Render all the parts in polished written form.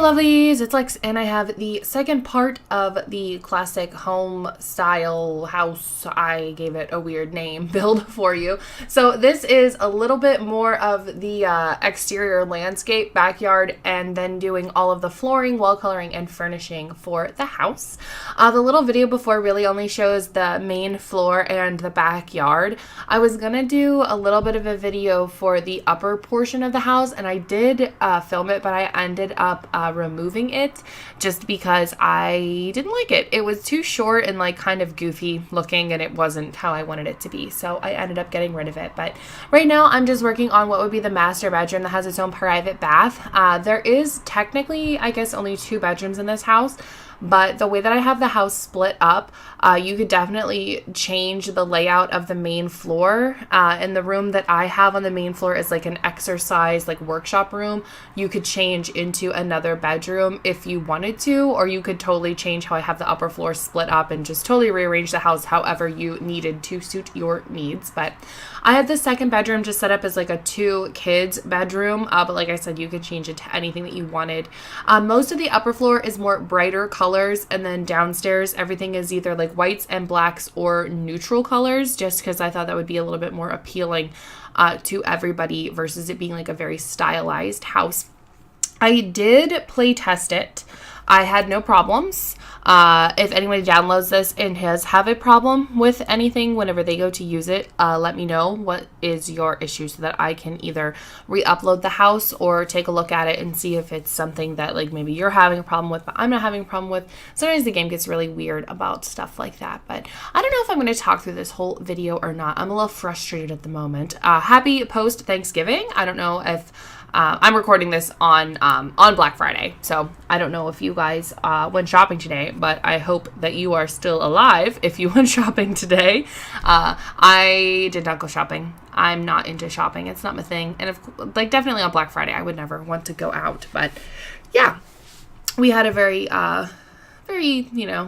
Lovelies, it's Lex, and I have the second part of the classic home style house, I gave it a weird name, build for you. So this is a little bit more of the exterior landscape, backyard, and then doing all of the flooring, wall coloring, and furnishing for the house. The little video before really only shows the main floor and the backyard. I was gonna do a little bit of a video for the upper portion of the house, and I did film it, but I ended up removing it just because I didn't like it. It was too short and like kind of goofy looking, and it wasn't how I wanted it to be, so I ended up getting rid of it. But right now I'm just working on what would be the master bedroom that has its own private bath. There is technically, I guess, only 2 bedrooms in this house, but the way that I have the house split up, you could definitely change the layout of the main floor. And the room that I have on the main floor is like an exercise, like workshop room. You could change into another bedroom if you wanted to, or you could totally change how I have the upper floor split up and just totally rearrange the house however you needed to suit your needs. But I have the second bedroom just set up as like a 2 kids bedroom. But like I said, you could change it to anything that you wanted. Most of the upper floor is more brighter colors, and then downstairs everything is either like whites and blacks or neutral colors, just because I thought that would be a little bit more appealing to everybody versus it being like a very stylized house. I did play test it. I had no problems. If anybody downloads this and has have a problem with anything whenever they go to use it, let me know what is your issue so that I can either re-upload the house or take a look at it and see if it's something that like maybe you're having a problem with but I'm not having a problem with. Sometimes the game gets really weird about stuff like that, but I don't know if I'm going to talk through this whole video or not. I'm a little frustrated at the moment. Happy post Thanksgiving. I don't know if I'm recording this on Black Friday, so I don't know if you guys went shopping today, but I hope that you are still alive if you went shopping today. I did not go shopping. I'm not into shopping. It's not my thing. And definitely on Black Friday, I would never want to go out. But yeah, we had a very,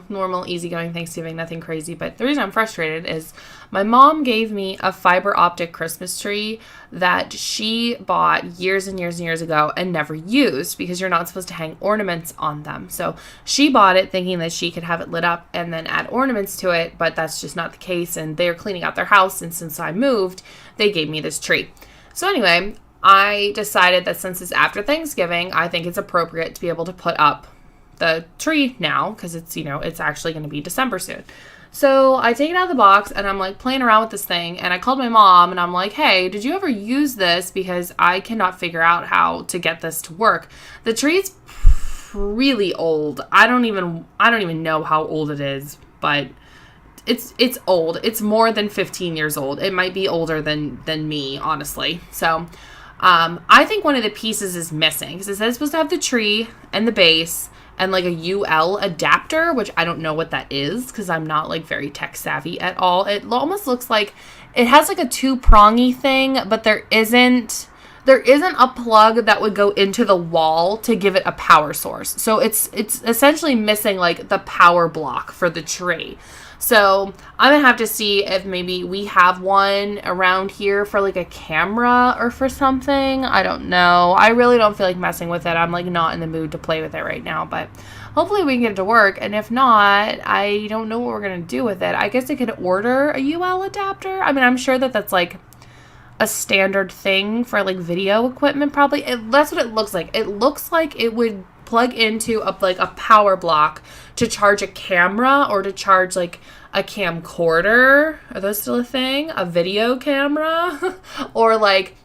normal, easygoing Thanksgiving, nothing crazy. But the reason I'm frustrated is my mom gave me a fiber optic Christmas tree that she bought years and years and years ago and never used because you're not supposed to hang ornaments on them. So she bought it thinking that she could have it lit up and then add ornaments to it, but that's just not the case. And they're cleaning out their house, and since I moved, they gave me this tree. So anyway, I decided that since it's after Thanksgiving, I think it's appropriate to be able to put up the tree now because it's, it's actually going to be December soon. So I take it out of the box and I'm like playing around with this thing, and I called my mom and I'm like, hey, did you ever use this? Because I cannot figure out how to get this to work. The tree's really old. I don't even know how old it is, but it's old. It's more than 15 years old. It might be older than me, honestly. So I think one of the pieces is missing because it says it's supposed to have the tree and the base and like a UL adapter, which I don't know what that is because I'm not like very tech savvy at all. It almost looks like it has like a 2-prongy thing, but there isn't a plug that would go into the wall to give it a power source. So it's essentially missing like the power block for the tree. So I'm going to have to see if maybe we have one around here for like a camera or for something. I don't know. I really don't feel like messing with it. I'm like not in the mood to play with it right now, but hopefully we can get it to work. And if not, I don't know what we're going to do with it. I guess I could order a UL adapter. I mean, I'm sure that that's like a standard thing for like video equipment probably. That's what it looks like. It looks like it would plug into a power block to charge a camera or to charge like a camcorder. Are those still a thing? A video camera? Or like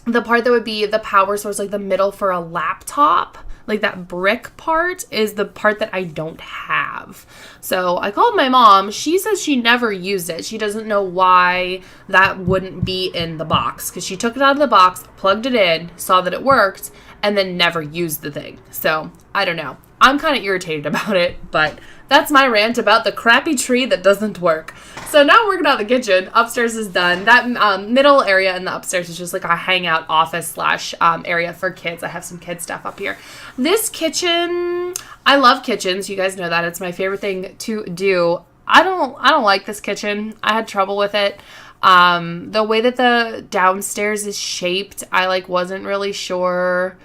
the part that would be the power source, like the middle for a laptop. Like that brick part is the part that I don't have. So I called my mom. She says she never used it. She doesn't know why that wouldn't be in the box because she took it out of the box, plugged it in, saw that it worked, and then never used the thing. So I don't know. I'm kind of irritated about it, but that's my rant about the crappy tree that doesn't work. So now we're working out the kitchen. Upstairs is done. That middle area in the upstairs is just like a hangout office / area for kids. I have some kid stuff up here. This kitchen, I love kitchens. You guys know that. It's my favorite thing to do. I don't like this kitchen. I had trouble with it. The way that the downstairs is shaped, I wasn't really sure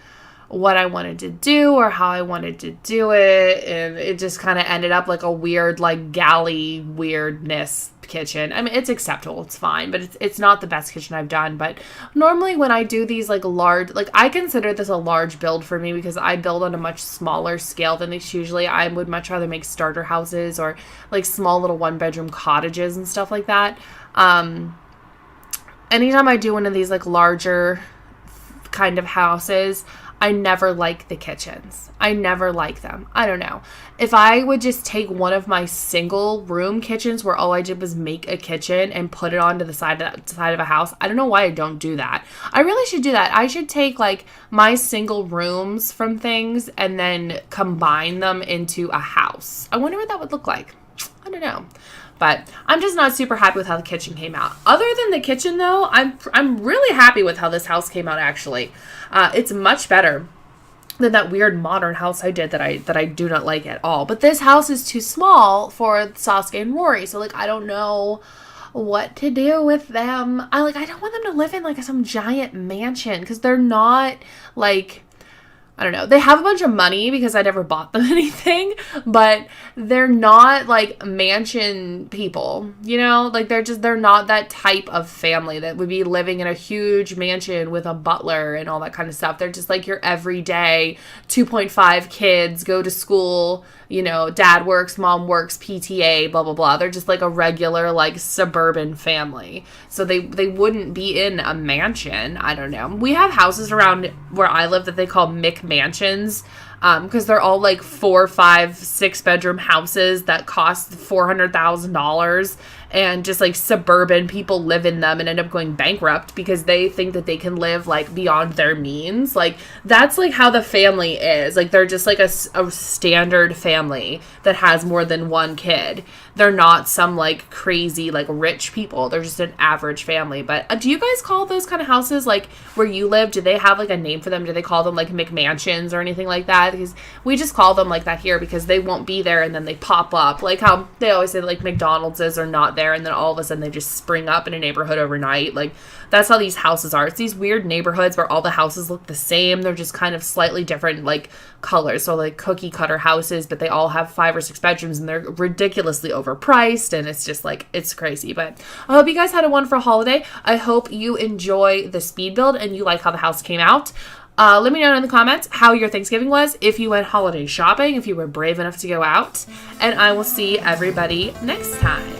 what I wanted to do or how I wanted to do it. And it just kind of ended up like a weird, like galley weirdness kitchen. I mean, it's acceptable, it's fine, but it's not the best kitchen I've done. But normally when I do these like large, like I consider this a large build for me because I build on a much smaller scale than these usually. I would much rather make starter houses or like small little 1-bedroom cottages and stuff like that. Anytime I do one of these like larger kind of houses, I never like the kitchens. I never like them. I don't know. If I would just take one of my single room kitchens where all I did was make a kitchen and put it onto the side of a house, I don't know why I don't do that. I really should do that. I should take like my single rooms from things and then combine them into a house. I wonder what that would look like. I don't know. But I'm just not super happy with how the kitchen came out. Other than the kitchen, though, I'm really happy with how this house came out, actually. It's much better than that weird modern house I did that I do not like at all. But this house is too small for Sasuke and Rory, so, like, I don't know what to do with them. I don't want them to live in, like, some giant mansion, because they're not, like... I don't know. They have a bunch of money because I never bought them anything, but they're not like mansion people, you know? Like they're not that type of family that would be living in a huge mansion with a butler and all that kind of stuff. They're just like your everyday 2.5 kids, go to school, you know, dad works, mom works, PTA, blah, blah, blah. They're just like a regular, like, suburban family. So they wouldn't be in a mansion. I don't know. We have houses around where I live that they call McMansions, because they're all like 4, 5, 6-bedroom houses that cost $400,000. And just like suburban people live in them and end up going bankrupt because they think that they can live like beyond their means. Like that's like how the family is. Like they're just like a standard family that has more than one kid. They're not some like crazy like rich people. They're just an average family. But do you guys call those kind of houses like where you live? Do they have like a name for them? Do they call them like McMansions or anything like that? Because we just call them like that here because they won't be there and then they pop up. Like how they always say like McDonald's are not there and then all of a sudden they just spring up in a neighborhood overnight. Like that's how these houses are. It's these weird neighborhoods where all the houses look the same. They're just kind of slightly different like colors. So like cookie cutter houses, but they all have 5 or 6 bedrooms and they're ridiculously overpriced and it's just like, it's crazy. But I hope you guys had a wonderful holiday. I hope you enjoy the speed build and you like how the house came out. Let me know in the comments how your Thanksgiving was, if you went holiday shopping, if you were brave enough to go out, and I will see everybody next time.